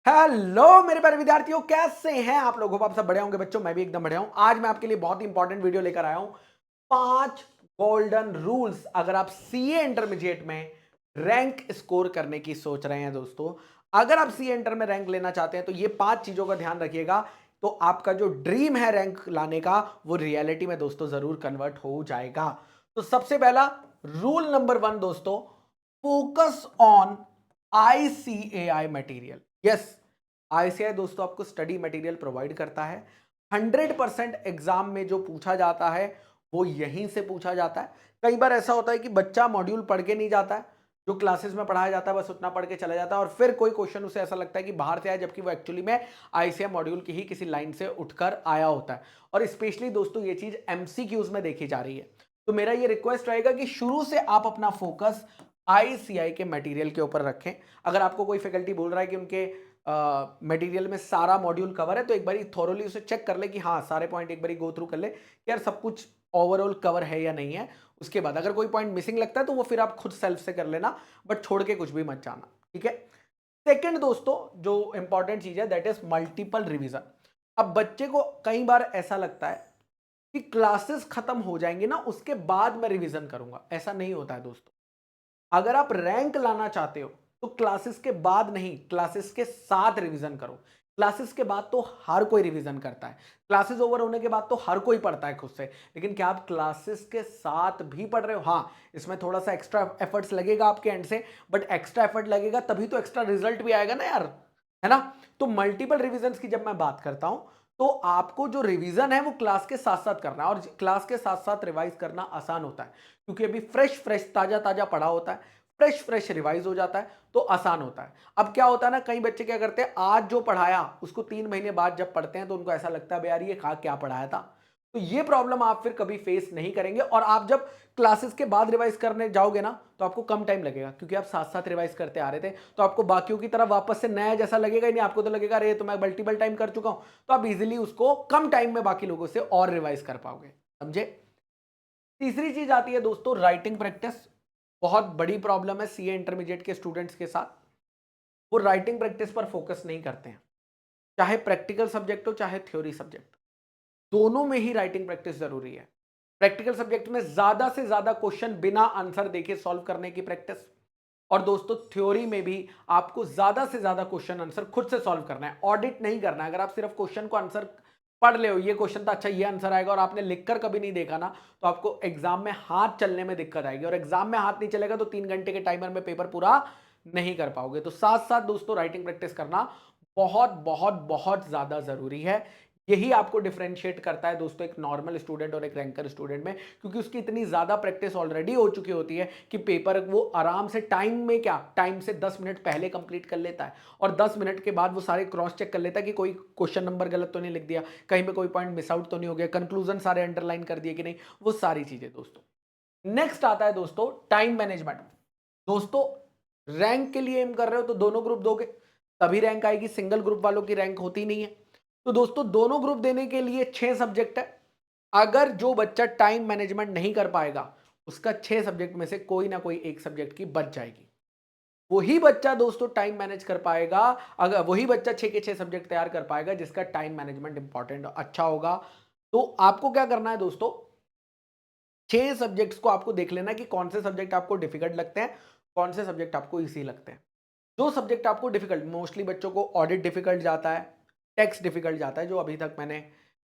Hello मेरे प्यारे विद्यार्थियों, कैसे हैं आप लोग? आप सब बढ़िया होंगे बच्चों। मैं भी एकदम बढ़िया हूं। आज मैं आपके लिए बहुत ही इंपॉर्टेंट वीडियो लेकर आया हूं। 5 गोल्डन रूल्स अगर आप सीए इंटरमीडिएट में रैंक स्कोर करने की सोच रहे हैं दोस्तों। अगर आप सीए इंटर में रैंक लेना चाहते हैं तो ये 5 चीजों का ध्यान रखिएगा। तो आपका जो ड्रीम है रैंक लाने का, वो रियलिटी में दोस्तों जरूर कन्वर्ट हो जाएगा। तो सबसे पहला रूल नंबर 1 दोस्तों, focus on ICAI material. Yes, ICAI दोस्तों आपको स्टडी मटेरियल प्रोवाइड करता है। 100% एग्जाम में जो पूछा जाता है वो यहीं से पूछा जाता है। कई बार ऐसा होता है कि बच्चा मॉड्यूल पढ़ के नहीं जाता है, जो क्लासेस में पढ़ाया जाता है बस उतना पढ़ के चला जाता है, और फिर कोई क्वेश्चन उसे ऐसा लगता है कि बाहर से आया, जबकि वो एक्चुअली में आईसीएआई मॉड्यूल की ही किसी लाइन से उठकर आया होता है। और स्पेशली दोस्तों ये चीज एमसीक्यूज में देखी जा रही है। तो मेरा ये रिक्वेस्ट रहेगा कि शुरू से आप अपना फोकस आईसीआई के मटेरियल के ऊपर रखें। अगर आपको कोई फैकल्टी बोल रहा है कि उनके मटेरियल में सारा मॉड्यूल कवर है, तो एक बारी थोरोली उसे चेक कर ले कि हाँ सारे पॉइंट एक बारी गो थ्रू कर ले कि यार सब कुछ ओवरऑल कवर है या नहीं है। उसके बाद अगर कोई पॉइंट मिसिंग लगता है तो वो फिर आप खुद सेल्फ से कर लेना, बट छोड़ के कुछ भी मत जाना, ठीक है। सेकंड दोस्तों, जो इंपॉर्टेंट चीज है दैट इज मल्टीपल रिवीजन। अब बच्चे को कई बार ऐसा लगता है कि क्लासेस खत्म हो जाएंगे ना, उसके बाद मैं रिवीजन करूंगा। ऐसा नहीं होता है दोस्तों। अगर आप रैंक लाना चाहते हो तो क्लासेस के बाद नहीं, क्लासेस के साथ रिवीजन करो। क्लासेस के बाद तो हर कोई रिवीजन करता है, क्लासेस ओवर होने के बाद तो हर कोई पढ़ता है खुद से, लेकिन क्या आप क्लासेस के साथ भी पढ़ रहे हो? हाँ, इसमें थोड़ा सा एक्स्ट्रा एफर्ट्स लगेगा आपके एंड से, बट एक्स्ट्रा एफर्ट लगेगा तभी तो एक्स्ट्रा रिजल्ट भी आएगा ना यार, है ना। तो मल्टीपल रिवीजन की जब मैं बात करता हूं तो आपको जो रिवीजन है वो क्लास के साथ साथ करना है, और क्लास के साथ साथ रिवाइज करना आसान होता है क्योंकि अभी फ्रेश फ्रेश ताजा ताजा पढ़ा होता है, फ्रेश फ्रेश रिवाइज हो जाता है तो आसान होता है। अब क्या होता है ना, कई बच्चे क्या करते हैं, आज जो पढ़ाया उसको 3 महीने बाद जब पढ़ते हैं तो उनको ऐसा लगता है यार ये क्या पढ़ाया था। तो ये प्रॉब्लम आप फिर कभी फेस नहीं करेंगे, और आप जब क्लासेस के बाद रिवाइज करने जाओगे ना तो आपको कम टाइम लगेगा क्योंकि आप साथ साथ रिवाइज करते आ रहे थे। तो आपको बाकियों की तरह वापस से नया जैसा लगेगा ही नहीं, आपको तो लगेगा अरे तो मैं मल्टीपल टाइम कर चुका हूं। तो आप इजीली उसको कम टाइम में बाकी लोगों से और रिवाइज कर पाओगे, समझे। तीसरी चीज आती है दोस्तों राइटिंग प्रैक्टिस। बहुत बड़ी प्रॉब्लम है सीए इंटरमीडिएट के स्टूडेंट्स के साथ, वो राइटिंग प्रैक्टिस पर फोकस नहीं करते हैं। चाहे प्रैक्टिकल सब्जेक्ट हो चाहे थ्योरी सब्जेक्ट, दोनों में ही राइटिंग प्रैक्टिस जरूरी है। प्रैक्टिकल सब्जेक्ट में ज्यादा से ज्यादा क्वेश्चन बिना आंसर देखे सॉल्व करने की प्रैक्टिस, और दोस्तों थ्योरी में भी आपको ज्यादा से ज्यादा क्वेश्चन आंसर खुद से सॉल्व करना है, ऑडिट नहीं करना है। अगर आप सिर्फ क्वेश्चन को आंसर पढ़ ले हो, ये क्वेश्चन था अच्छा ये आंसर आएगा, और आपने लिखकर कभी नहीं देखा ना, तो आपको एग्जाम में हाथ चलने में दिक्कत आएगी, और एग्जाम में हाथ नहीं चलेगा तो 3 घंटे के टाइमर में पेपर पूरा नहीं कर पाओगे। तो साथ साथ दोस्तों राइटिंग प्रैक्टिस करना बहुत बहुत बहुत ज्यादा जरूरी है। यही आपको डिफरेंशिएट करता है दोस्तों एक नॉर्मल स्टूडेंट और एक रैंकर स्टूडेंट में, क्योंकि उसकी इतनी ज्यादा प्रैक्टिस ऑलरेडी हो चुकी होती है कि पेपर वो आराम से टाइम में, क्या टाइम से 10 मिनट पहले कंप्लीट कर लेता है, और 10 मिनट के बाद वो सारे क्रॉस चेक कर लेता है कि कोई क्वेश्चन नंबर गलत तो नहीं लिख दिया, कहीं पे कोई पॉइंट मिस आउट तो नहीं हो गया, कंक्लूजन सारे अंडरलाइन कर दिए कि नहीं, वो सारी चीजें दोस्तों। नेक्स्ट आता है दोस्तों टाइम मैनेजमेंट। दोस्तों रैंक के लिए एम कर रहे हो तो दोनों ग्रुप दोगे तभी रैंक आएगी, सिंगल ग्रुप वालों की रैंक होती नहीं है। तो दोस्तों दोनों ग्रुप देने के लिए 6 सब्जेक्ट है। अगर जो बच्चा टाइम मैनेजमेंट नहीं कर पाएगा उसका 6 सब्जेक्ट में से कोई ना कोई एक सब्जेक्ट की बच जाएगी। वही बच्चा दोस्तों टाइम मैनेज कर पाएगा, अगर वही बच्चा 6 के 6 सब्जेक्ट तैयार कर पाएगा जिसका टाइम मैनेजमेंट इंपॉर्टेंट अच्छा होगा। तो आपको क्या करना है दोस्तों, 6 सब्जेक्ट्स को आपको देख लेना कि कौन से सब्जेक्ट आपको डिफिकल्ट लगते हैं, कौन से सब्जेक्ट आपको इजी लगते हैं। जो सब्जेक्ट आपको डिफिकल्ट, मोस्टली बच्चों को ऑडिट डिफिकल्ट जाता है, टेक्स्ट डिफिकल्ट जाता है, जो अभी तक मैंने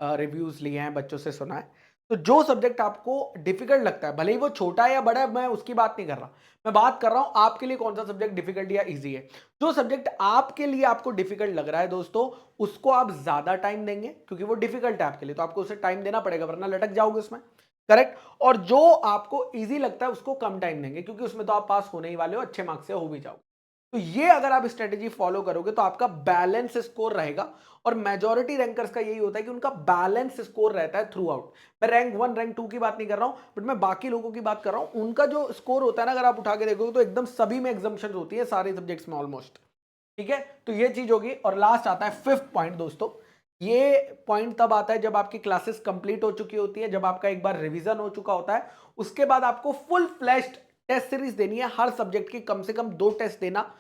रिव्यूज लिए हैं बच्चों से सुना है। तो जो सब्जेक्ट आपको डिफिकल्ट लगता है, भले ही वो छोटा है या बड़ा है, मैं उसकी बात नहीं कर रहा, मैं बात कर रहा हूं आपके लिए कौन सा सब्जेक्ट डिफिकल्ट या इजी है। जो सब्जेक्ट आपके लिए आपको डिफिकल्ट लग रहा है दोस्तों, उसको आप ज्यादा टाइम देंगे क्योंकि वो डिफिकल्ट है आपके लिए, तो आपको उसे टाइम देना पड़ेगा वरना लटक जाओगे उसमें, करेक्ट। और जो आपको इजी लगता है उसको कम टाइम देंगे क्योंकि उसमें तो आप पास होने ही वाले हो, अच्छे मार्क्स से हो भी जाओगे। तो ये अगर आप स्ट्रेटेजी फॉलो करोगे तो आपका बैलेंस स्कोर रहेगा, और मेजॉरिटी रैंकर्स का यही होता है कि उनका बैलेंस स्कोर रहता है थ्रू आउट। मैं रैंक 1 रैंक 2 की बात नहीं कर रहा हूं, बट मैं बाकी लोगों की बात कर रहा हूं। उनका जो स्कोर होता है ना, अगर आप उठा के देखोगे तो एकदम सभी में एग्जम्पशन होती है, सारे सब्जेक्ट्स में ऑलमोस्ट, ठीक है। तो ये चीज होगी। और लास्ट आता है फिफ्थ पॉइंट दोस्तों। ये पॉइंट तब आता है जब आपकी क्लासेस कंप्लीट हो चुकी होती है, जब आपका एक बार रिवीजन हो चुका होता है, उसके बाद आपको फुल फ्लैश्ड टेस्ट सीरीज देनी है। हर सब्जेक्ट की कम से कम 2 टेस्ट देना,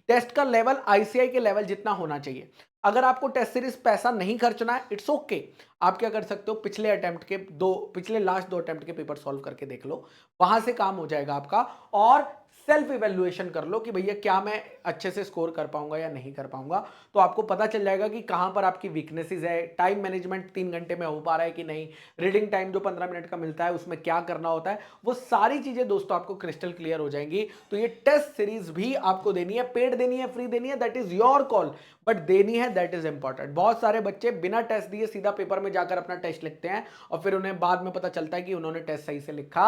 टेस्ट का लेवल आईसीआई के लेवल जितना होना चाहिए। अगर आपको टेस्ट सीरीज पैसा नहीं खर्चना है, इट्स ओके। आप क्या कर सकते हो, पिछले लास्ट 2 अटेम्प्ट के पेपर सॉल्व करके देख लो, वहां से काम हो जाएगा आपका। और सेल्फ इवेल्युएशन कर लो कि भैया क्या मैं अच्छे से स्कोर कर पाऊंगा या नहीं कर पाऊंगा। तो आपको पता चल जाएगा कि कहां पर आपकी वीकनेसेस है, टाइम मैनेजमेंट 3 घंटे में हो पा रहा है कि नहीं, रीडिंग टाइम जो 15 मिनट का मिलता है उसमें क्या करना होता है, वो सारी चीजें दोस्तों आपको क्रिस्टल क्लियर हो जाएंगी। तो ये टेस्ट सीरीज भी आपको देनी है, पेड देनी है, फ्री देनी है, that is your call, but देनी है, दैट इज इंपॉर्टेंट। बहुत सारे बच्चे बिना टेस्ट दिए सीधा पेपर में जाकर अपना टेस्ट लिखते हैं और फिर उन्हें बाद में पता चलता है कि उन्होंने टेस्ट सही से लिखा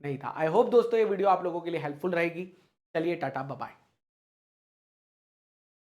नहीं था। आई होप दोस्तों ये वीडियो आप लोगों के लिए हेल्पफुल रहेगी। चलिए टाटा, बाय बाय।